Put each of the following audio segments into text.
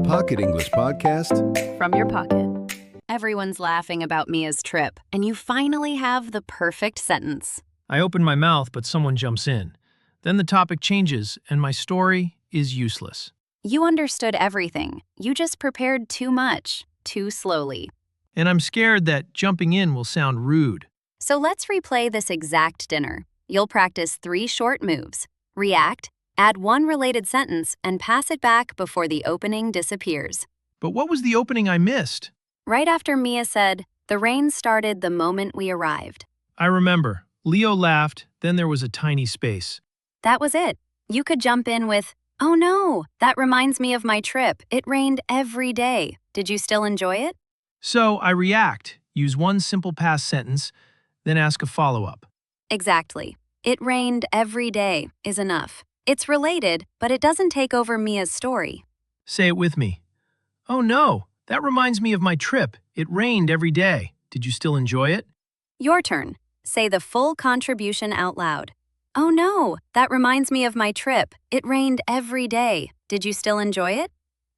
Pocket English Podcast from your pocket. Everyone's laughing about Mia's trip, and you finally have the perfect sentence. I open my mouth, but someone jumps in. Then the topic changes, and my story is useless. You understood everything. You just prepared too much, too slowly. And I'm scared that jumping in will sound rude. So let's replay this exact dinner. You'll practice 3 short moves. React, add 1 related sentence, and pass it back before the opening disappears. But what was the opening I missed? Right after Mia said, "The rain started the moment we arrived." I remember. Leo laughed, then there was a tiny space. That was it. You could jump in with, "Oh no, that reminds me of my trip. It rained every day. Did you still enjoy it?" So I react, use 1 simple past sentence, then ask a follow-up. Exactly. "It rained every day" is enough. It's related, but it doesn't take over Mia's story. Say it with me. Oh no, that reminds me of my trip. It rained every day. Did you still enjoy it? Your turn. Say the full contribution out loud. "Oh no, that reminds me of my trip. It rained every day. Did you still enjoy it?"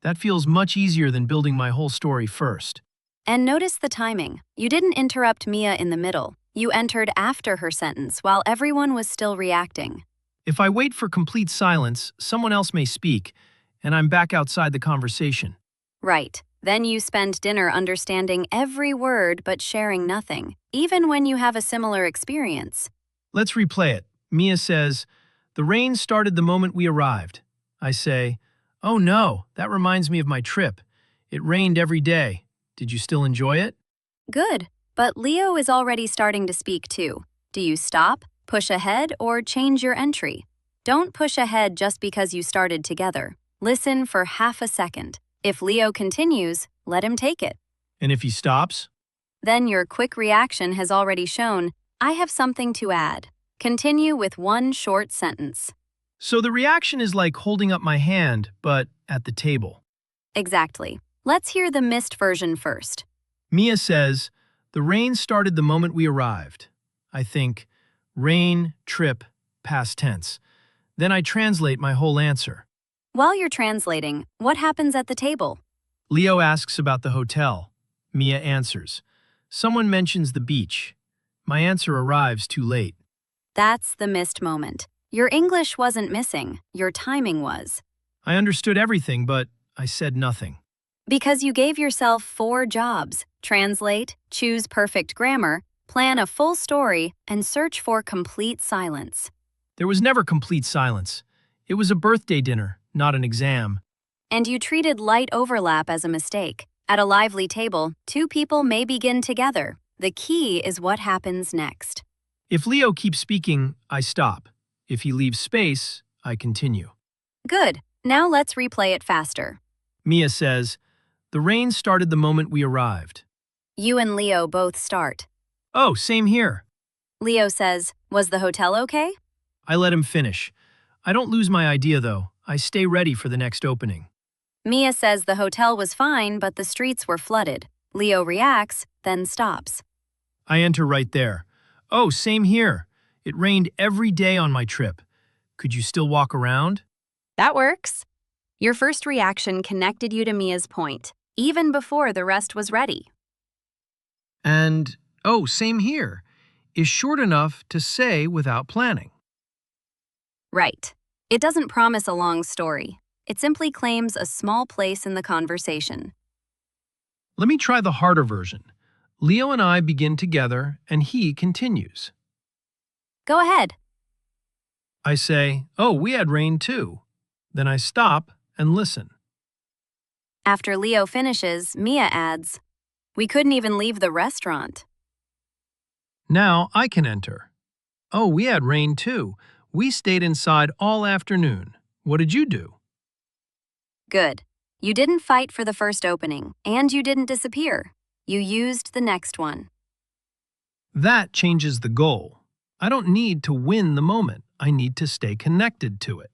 That feels much easier than building my whole story first. And notice the timing. You didn't interrupt Mia in the middle. You entered after her sentence while everyone was still reacting. If I wait for complete silence, someone else may speak, and I'm back outside the conversation. Right. Then you spend dinner understanding every word but sharing nothing, even when you have a similar experience. Let's replay it. Mia says, "The rain started the moment we arrived." I say, "Oh no, that reminds me of my trip. It rained every day. Did you still enjoy it?" Good. But Leo is already starting to speak too. Do you stop, push ahead, or change your entry? Don't push ahead just because you started together. Listen for half a second. If Leo continues, let him take it. And if he stops? Then your quick reaction has already shown, "I have something to add." Continue with 1 short sentence. So the reaction is like holding up my hand, but at the table. Exactly. Let's hear the missed version first. Mia says, "The rain started the moment we arrived." I think, rain, trip, past tense. Then I translate my whole answer. While you're translating, what happens at the table? Leo asks about the hotel. Mia answers. Someone mentions the beach. My answer arrives too late. That's the missed moment. Your English wasn't missing, your timing was. I understood everything, but I said nothing. Because you gave yourself 4 jobs: translate, choose perfect grammar, plan a full story, and search for complete silence. There was never complete silence. It was a birthday dinner, not an exam. And you treated light overlap as a mistake. At a lively table, 2 people may begin together. The key is what happens next. If Leo keeps speaking, I stop. If he leaves space, I continue. Good. Now let's replay it faster. Mia says, "The rain started the moment we arrived." You and Leo both start. Oh, same here. Leo says, "Was the hotel okay?" I let him finish. I don't lose my idea, though. I stay ready for the next opening. Mia says the hotel was fine, but the streets were flooded. Leo reacts, then stops. I enter right there. Oh, same here. It rained every day on my trip. Could you still walk around? That works. Your first reaction connected you to Mia's point, even before the rest was ready. And, oh, same here, is short enough to say without planning. Right. It doesn't promise a long story. It simply claims a small place in the conversation. Let me try the harder version. Leo and I begin together, and he continues. Go ahead. I say, "Oh, we had rain too." Then I stop and listen. After Leo finishes, Mia adds, "We couldn't even leave the restaurant." Now I can enter. "Oh, we had rain too. We stayed inside all afternoon. What did you do?" Good. You didn't fight for the first opening, and you didn't disappear. You used the next one. That changes the goal. I don't need to win the moment. I need to stay connected to it.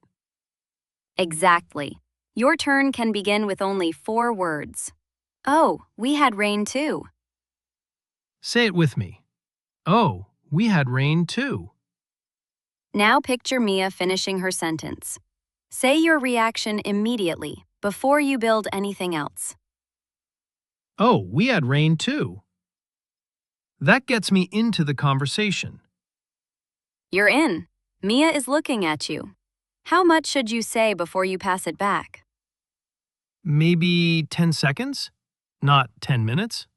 Exactly. Your turn can begin with only 4 words. "Oh, we had rain too." Say it with me. Oh, we had rain too. Now picture Mia finishing her sentence. Say your reaction immediately. before you build anything else. Oh, we had rain too. That gets me into the conversation. You're in. Mia is looking at you. How much should you say before you pass it back? Maybe 10 seconds? Not 10 minutes?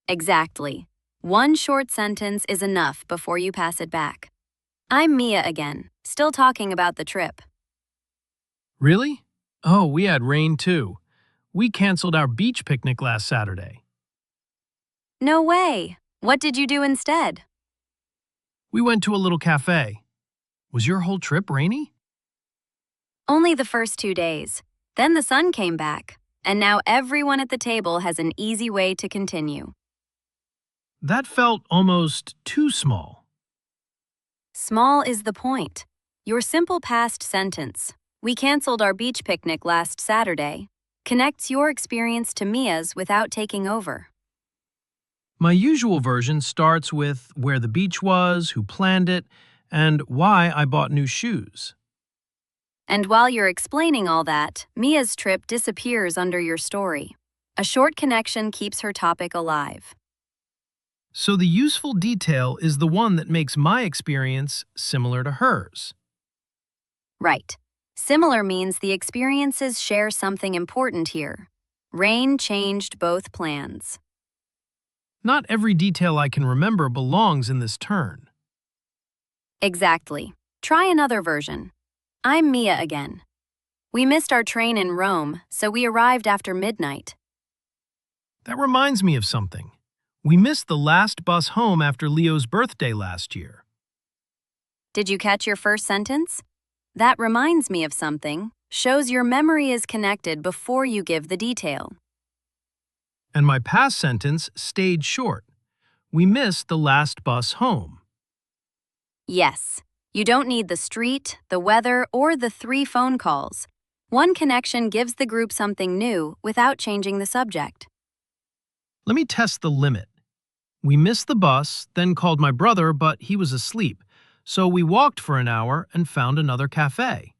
Exactly. One short sentence is enough before you pass it back. I'm Mia again, still talking about the trip. Really? Oh, we had rain too. We canceled our beach picnic last Saturday. No way! What did you do instead? We went to a little cafe. Was your whole trip rainy? Only the first 2 days. Then the sun came back, and now everyone at the table has an easy way to continue. That felt almost too small. Small is the point. Your simple past sentence, "We canceled our beach picnic last Saturday," connects your experience to Mia's without taking over. My usual version starts with where the beach was, who planned it, and why I bought new shoes. And while you're explaining all that, Mia's trip disappears under your story. A short connection keeps her topic alive. So the useful detail is the one that makes my experience similar to hers. Right. Similar means the experiences share something important here. Rain changed both plans. Not every detail I can remember belongs in this turn. Exactly. Try another version. I'm Mia again. We missed our train in Rome, so we arrived after midnight. That reminds me of something. We missed the last bus home after Leo's birthday last year. Did you catch your first sentence? That reminds me of something, shows your memory is connected before you give the detail. And my past sentence stayed short. We missed the last bus home. Yes, you don't need the street, the weather, or the 3 phone calls. One connection gives the group something new without changing the subject. Let me test the limit. We missed the bus, then called my brother, but he was asleep. So we walked for an hour and found another cafe.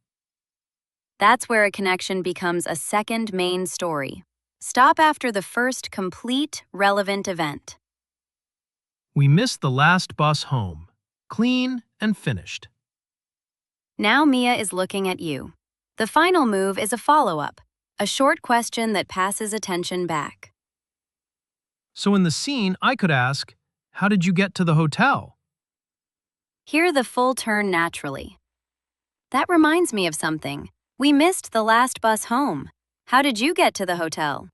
That's where a connection becomes a second main story. Stop after the first complete, relevant event. We missed the last bus home. Clean and finished. Now Mia is looking at you. The final move is a follow-up, a short question that passes attention back. So in the scene, I could ask, how did you get to the hotel? Hear the full turn naturally. That reminds me of something. We missed the last bus home. How did you get to the hotel?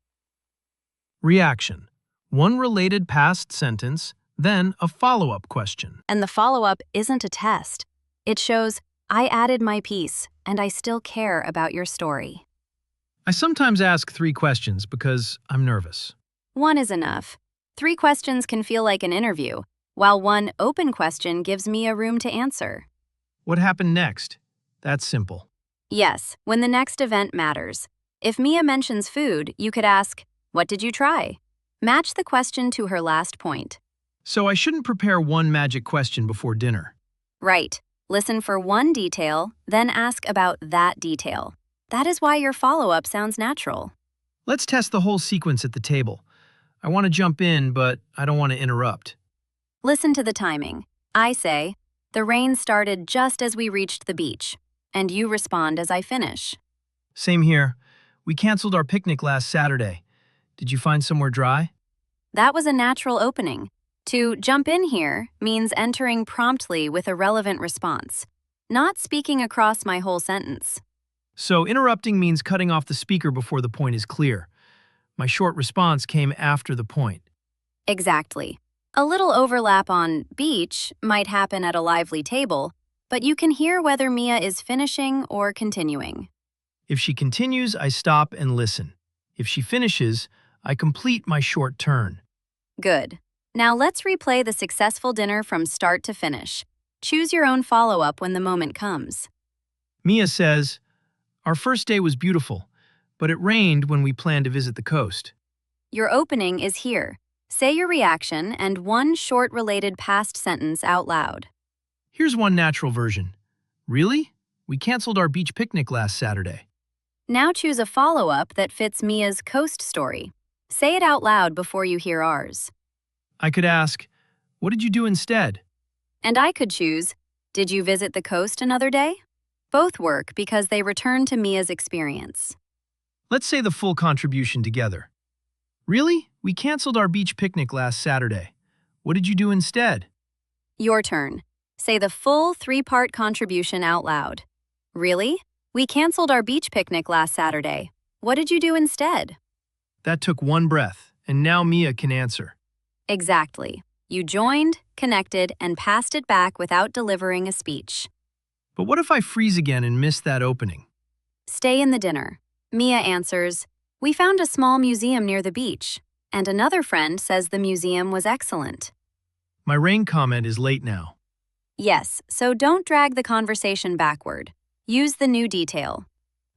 Reaction. One related past sentence, then a follow-up question. And the follow-up isn't a test. It shows, I added my piece, and I still care about your story. I sometimes ask 3 questions because I'm nervous. 1 is enough. 3 questions can feel like an interview, while 1 open question gives Mia room to answer. What happened next? That's simple. Yes, when the next event matters. If Mia mentions food, you could ask, what did you try? Match the question to her last point. So I shouldn't prepare one magic question before dinner. Right. Listen for one detail, then ask about that detail. That is why your follow-up sounds natural. Let's test the whole sequence at the table. I want to jump in, but I don't want to interrupt. Listen to the timing. I say, the rain started just as we reached the beach, and you respond as I finish. Same here. We canceled our picnic last Saturday. Did you find somewhere dry? That was a natural opening. To jump in here means entering promptly with a relevant response, not speaking across my whole sentence. So interrupting means cutting off the speaker before the point is clear. My short response came after the point. Exactly. A little overlap on beach might happen at a lively table, but you can hear whether Mia is finishing or continuing. If she continues, I stop and listen. If she finishes, I complete my short turn. Good. Now let's replay the successful dinner from start to finish. Choose your own follow-up when the moment comes. Mia says, our first day was beautiful, but it rained when we planned to visit the coast. Your opening is here. Say your reaction and one short related past sentence out loud. Here's one natural version. Really? We canceled our beach picnic last Saturday. Now choose a follow-up that fits Mia's coast story. Say it out loud before you hear ours. I could ask, what did you do instead? And I could choose, did you visit the coast another day? Both work because they return to Mia's experience. Let's say the full contribution together. Really? We canceled our beach picnic last Saturday. What did you do instead? Your turn. Say the full 3-part contribution out loud. Really? We canceled our beach picnic last Saturday. What did you do instead? That took one breath, and now Mia can answer. Exactly. You joined, connected, and passed it back without delivering a speech. But what if I freeze again and miss that opening? Stay in the dinner. Mia answers, we found a small museum near the beach, and another friend says the museum was excellent. My rain comment is late now. Yes, so don't drag the conversation backward. Use the new detail.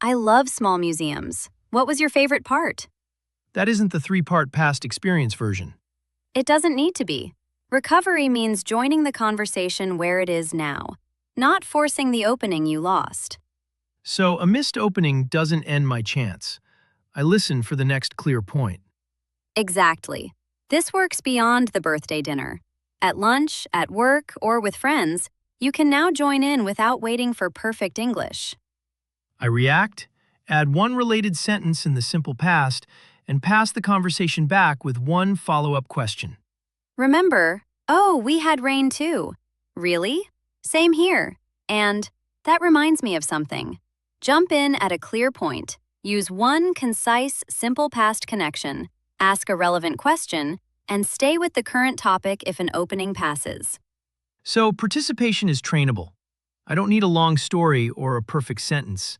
I love small museums. What was your favorite part? That isn't the 3-part past experience version. It doesn't need to be. Recovery means joining the conversation where it is now, not forcing the opening you lost. So a missed opening doesn't end my chance. I listen for the next clear point. Exactly. This works beyond the birthday dinner. At lunch, at work, or with friends, you can now join in without waiting for perfect English. I react, add one related sentence in the simple past, and pass the conversation back with one follow-up question. Remember, oh, we had rain too. Really? Same here. And that reminds me of something. Jump in at a clear point. Use one concise, simple past connection, ask a relevant question, and stay with the current topic if an opening passes. So participation is trainable. I don't need a long story or a perfect sentence.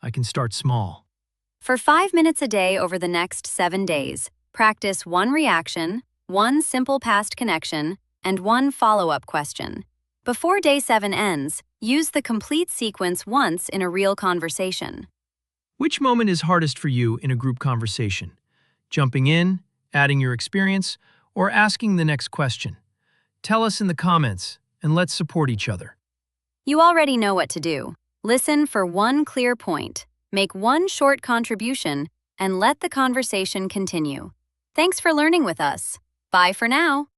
I can start small. For 5 minutes a day over the next 7 days, practice one reaction, one simple past connection, and one follow-up question. Before day 7 ends, use the complete sequence once in a real conversation. Which moment is hardest for you in a group conversation? Jumping in, adding your experience, or asking the next question? Tell us in the comments, and let's support each other. You already know what to do. Listen for one clear point, make one short contribution, and let the conversation continue. Thanks for learning with us. Bye for now.